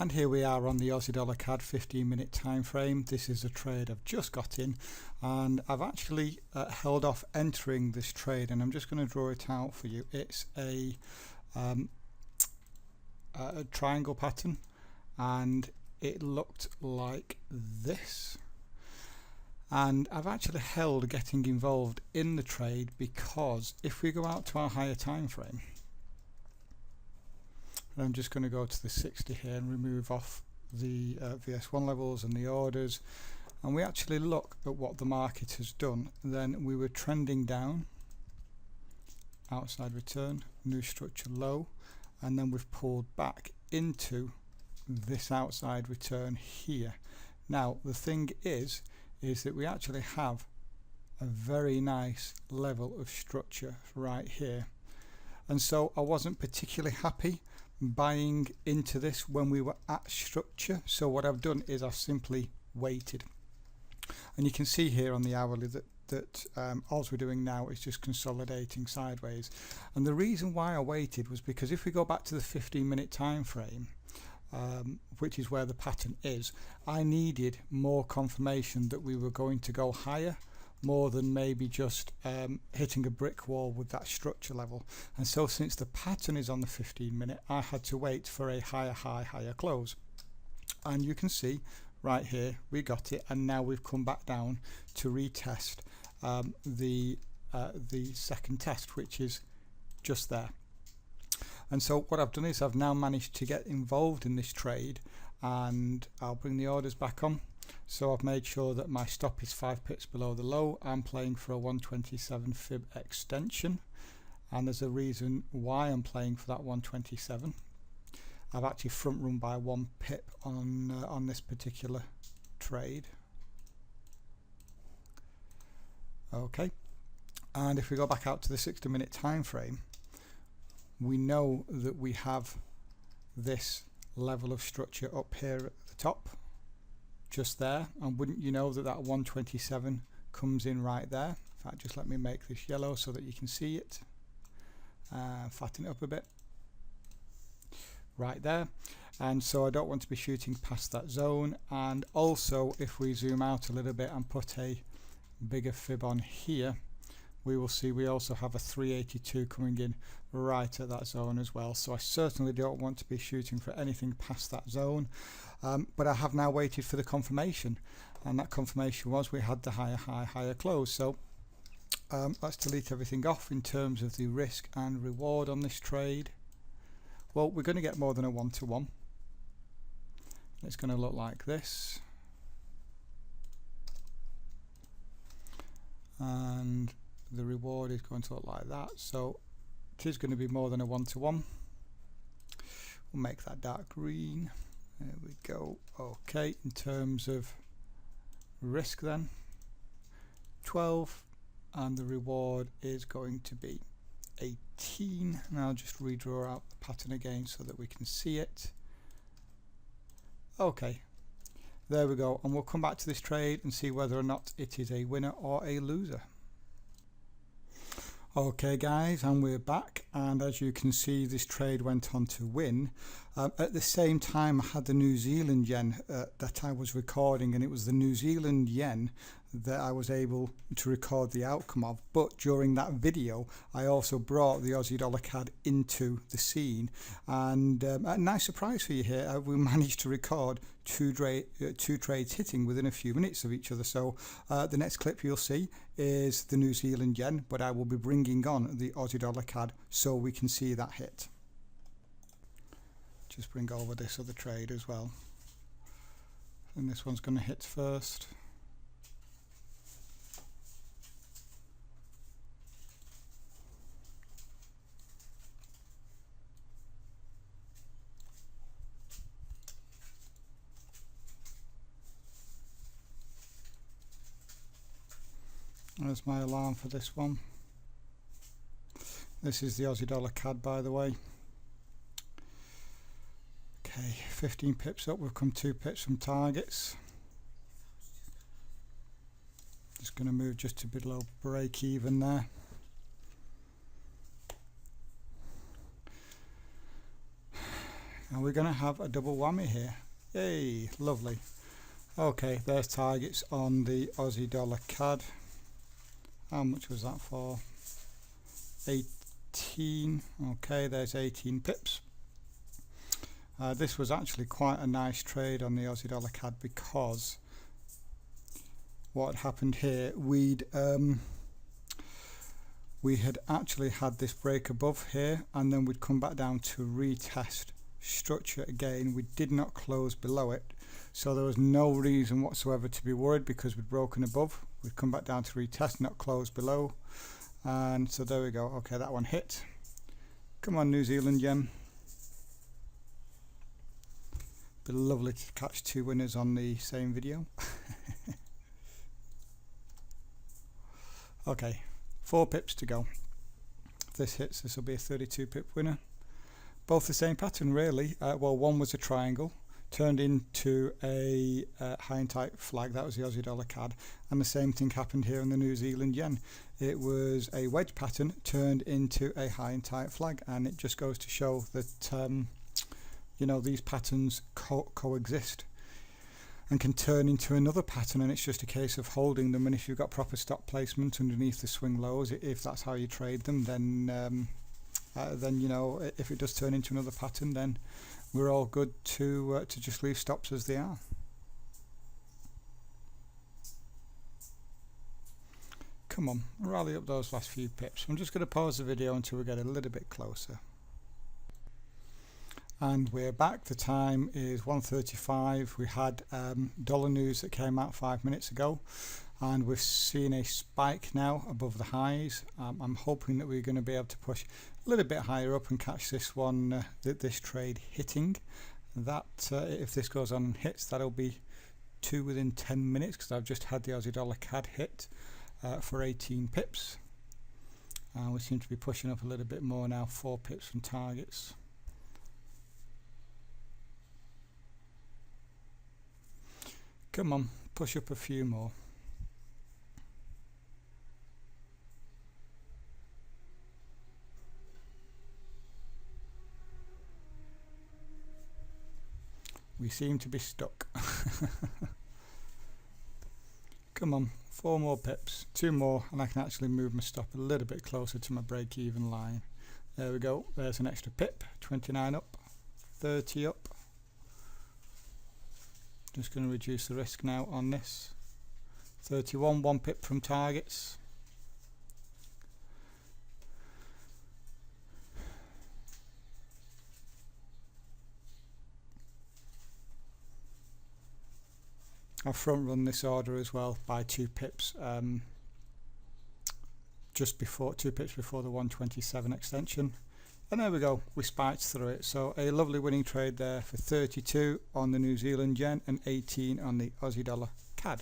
And here we are on the Aussie dollar CAD 15-minute time frame. This is a trade I've just got in, and I've actually held off entering this trade, and I'm just going to draw it out for you. It's a triangle pattern, and it looked like this. And I've actually held getting involved in the trade because if we go out to our higher time frame, and I'm just going to go to the 60 here and remove off the VS1 levels and the orders, and we actually look at what the market has done, then we were trending down, outside return, new structure low, and then we've pulled back into this outside return here. Now the thing is that we actually have a very nice level of structure right here, and so I wasn't particularly happy buying into this when we were at structure. So what I've done is I've simply waited, and you can see here on the hourly that all we're doing now is just consolidating sideways. And the reason why I waited was because if we go back to the 15-minute time frame, which is where the pattern is, I needed more confirmation that we were going to go higher, more than maybe just hitting a brick wall with that structure level. And so since the pattern is on the 15-minute, I had to wait for a higher high, higher close. And you can see right here we got it, and now we've come back down to retest the second test, which is just there. And so what I've done is I've now managed to get involved in this trade, and I'll bring the orders back on. So I've made sure that my stop is 5 pips below the low. I'm playing for a 127 fib extension, and there's a reason why I'm playing for that 127. I've actually front run by 1 pip on this particular trade. Okay, and if we go back out to the 60-minute time frame, we know that we have this level of structure up here at the top, just there, and wouldn't you know that that 127 comes in right there. In fact, just let me make this yellow so that you can see it, fatten it up a bit, right there. And so I don't want to be shooting past that zone. And also if we zoom out a little bit and put a bigger fib on here, we will see we also have a 382 coming in right at that zone as well. So I certainly don't want to be shooting for anything past that zone, but I have now waited for the confirmation, and that confirmation was we had the higher high, higher close. So let's delete everything off in terms of the risk and reward on this trade. Well, we're going to get more than a 1-to-1. It's going to look like this, and the reward is going to look like that. So it is going to be more than a 1-to-1. We'll make that dark green. There we go. Okay, in terms of risk then, 12, and the reward is going to be 18. And I'll just redraw out the pattern again so that we can see it. Okay, there we go, and we'll come back to this trade and see whether or not it is a winner or a loser. Okay guys, and we're back, and as you can see this trade went on to win. At the same time I had the New Zealand yen that I was recording, and it was the New Zealand yen that I was able to record the outcome of. But during that video I also brought the Aussie dollar CAD into the scene, and a nice surprise for you here, we managed to record two trades hitting within a few minutes of each other. So the next clip you'll see is the New Zealand yen, but I will be bringing on the Aussie dollar CAD so we can see that hit. Just bring over this other trade as well, and this one's going to hit first. There's my alarm for this one. This is the Aussie dollar CAD, by the way. Okay, 15 pips up, we've come 2 pips from targets. Just going to move just to below break even there. and we're going to have a double whammy here. Yay, lovely. Okay, there's targets on the Aussie dollar CAD. How much was that for? 18. Okay, there's 18 pips. This was actually quite a nice trade on the Aussie dollar CAD, because what had happened here, we had actually had this break above here, and then we'd come back down to retest structure again. We did not close below it, so there was no reason whatsoever to be worried, because we'd broken above. We'd come back down to retest, not close below, and so there we go. Okay, that one hit. Come on, New Zealand yen. Be lovely to catch two winners on the same video. Okay, 4 pips to go. If this hits, this will be a 32 pip winner. Both the same pattern really. Well, one was a triangle turned into a high and tight flag. That was the Aussie dollar CAD, and the same thing happened here in the New Zealand yen. It was a wedge pattern turned into a high and tight flag, and it just goes to show that you know, these patterns coexist and can turn into another pattern, and it's just a case of holding them. And if you've got proper stop placement underneath the swing lows, if that's how you trade them, then you know, if it does turn into another pattern, then we're all good to just leave stops as they are. Come on, rally up those last few pips. I'm just going to pause the video until we get a little bit closer. And we're back. The time is 1:35. We had dollar news that came out 5 minutes ago, and we've seen a spike now above the highs. I'm hoping that we're going to be able to push a little bit higher up and catch this one, this trade hitting. That if this goes on and hits, that'll be 2 within 10 minutes, because I've just had the Aussie dollar CAD hit for 18 pips. We seem to be pushing up a little bit more now, 4 pips from targets. Come on, push up a few more. We seem to be stuck. Come on, 4 more pips, 2 more, and I can actually move my stop a little bit closer to my break-even line. There we go, there's an extra pip, 29 up, 30 up. Just going to reduce the risk now on this. 31, 1 pip from targets. I've front run this order as well by 2 pips, just before 2 pips before the 127 extension. And there we go, we spiked through it. So a lovely winning trade there for 32 on the New Zealand yen and 18 on the Aussie dollar CAD.